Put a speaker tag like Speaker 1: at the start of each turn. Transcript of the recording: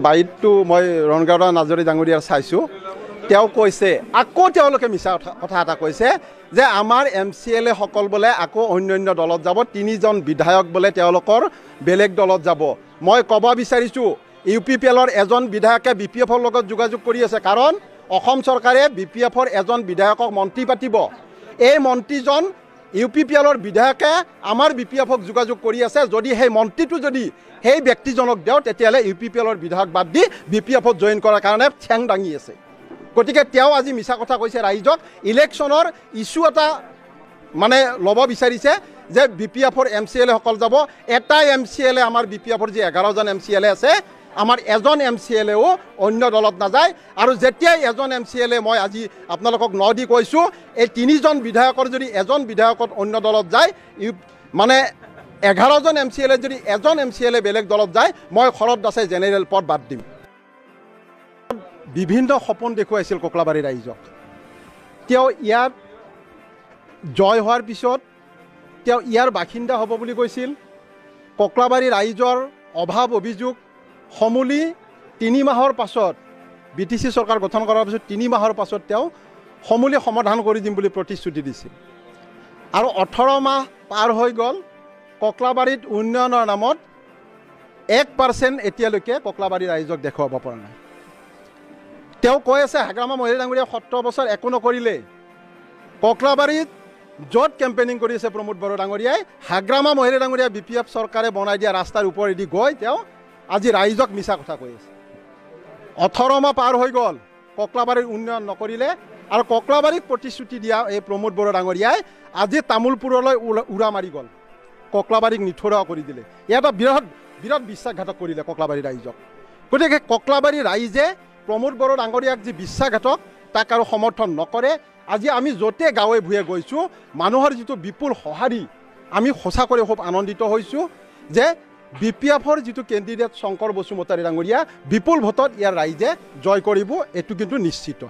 Speaker 1: বাইটটো মই ৰণগাঁও নাজৰী ডাঙৰীয়াৰ চাইছোঁ তেওঁ কৈছে আকৌ তেওঁলোকে মিছা কথা এটা কৈছে যে আমাৰ MCLA সকল বোলে আকৌ অন্যান্য দলত যাব 3জন বিধায়ক বোলে তেওঁলোকৰ বেলেগ দলত যাব মই ক'ব বিচাৰিছোঁ UPPLৰ এজন বিধায়কে BPFৰ লগত যোগাযোগ কৰি আছে কাৰণ অসম চৰকাৰে BPFৰ এজন বিধায়কক মন্ত্ৰী পাতিব এই মন্ত্ৰীজন UPPLৰ বিধায়কে আমাৰ BPFক যোগাযোগ কৰি আছে যদি সেই মন্ত্ৰীটো যদি সেই ব্যক্তিজনক দেও তেতিয়ালে UPPLৰ বিধায়ক বাদ দি BPFত জয়েন কৰাৰ কাৰণে ঠেং দাঙি আছে গতিকে তেওঁ আজি মিছা কথা কৈছে ৰাইজক ইলেকশ্যনৰ ইস্যু এটা মানে ল'ব বিচাৰিছে যে BPFৰ MCLA সকল যাব এটা MCLA আমাৰ BPFৰ যে 11জন MCLA আছে আমাৰ এজন MCLAও অন্য দলত নাযায় আৰু যেতিয়াই এজন MCLA মই আজি আপোনালোকক নদি কৈছোঁ এই 3জন বিধায়কৰ যদি এজন বিধায়কত অন্য দলত যায় মানে 11জন MCLA যদি এজন MCLA বেলেগ দলত যায় মই শৰৎ দাসে জেনেৰেল পদ বাদ দিম বিভিন্ন সপোন দেখুৱাইছিল ককলাবাৰী ৰাইজক তেওঁ ইয়াত জয় হোৱাৰ পিছত তেওঁ ইয়াৰ বাসিন্দা হ'ব বুলি কৈছিল ককলাবাৰী ৰাইজৰ অভাৱ অভিযোগ সমূলি 3 মাহৰ পাছত BTC চৰকাৰ গঠন কৰাৰ পিছত 3 মাহৰ পাছত তেওঁ সমূলি সমাধান কৰি দিম বুলি প্ৰতিশ্ৰুতি দিছিল আৰু 18 মাহ পাৰ হৈ গ'ল ককলাবাৰীত উন্নয়নৰ নামত 1% এতিয়ালৈকে ককলাবাৰী ৰাইজক দেখুৱাব পৰা নাই তেওঁ কৈ আছে হাগ্ৰামা মহিলা ডাঙৰীয়া 17 বছৰ একো নকৰিলে ককলাবাৰীত য'ত কেম্পেইনিং কৰি আছে প্ৰমোদ বড়ো ডাঙৰীয়াই হাগ্ৰামা মহিলা ডাঙৰীয়া BPF চৰকাৰে বনাই দিয়া ৰাস্তাৰ ওপৰেদি গৈ তেওঁ আজি ৰাইজক মিছা কথা কৈ আছে 18 মাহ পাৰ হৈ গ'ল ককলাবাৰীৰ উন্নয়ন নকৰিলে আৰু ককলাবাৰীক প্ৰতিশ্ৰুতি দিয়া এই প্ৰমোদ বড়ো ডাঙৰীয়াই আজি তামোলপুৰলৈ উৰা মাৰি গ'ল ককলাবাৰীক নিঠুৰা কৰি দিলে এটা বিৰাট বিশ্বাসঘাতক কৰিলে ককলাবাৰী ৰাইজক গতিকে ককলাবাৰী ৰাইজে প্ৰমোদ বড়ো ডাঙৰীয়াক যি বিশ্বাসঘাতক তাক আৰু সমৰ্থন নকৰে আজি আমি য'তে গাঁৱে ভূঞে গৈছোঁ মানুহৰ যিটো বিপুল সঁহাৰি আমি সঁচাকৈ খুব আনন্দিত হৈছোঁ যে BPFৰ যিটো কেণ্ডিডেট শংকৰ বসুমতাৰী ডাঙৰীয়া বিপুল ভোটত ইয়াৰ ৰাইজে জয় কৰিব এইটো কিন্তু নিশ্চিত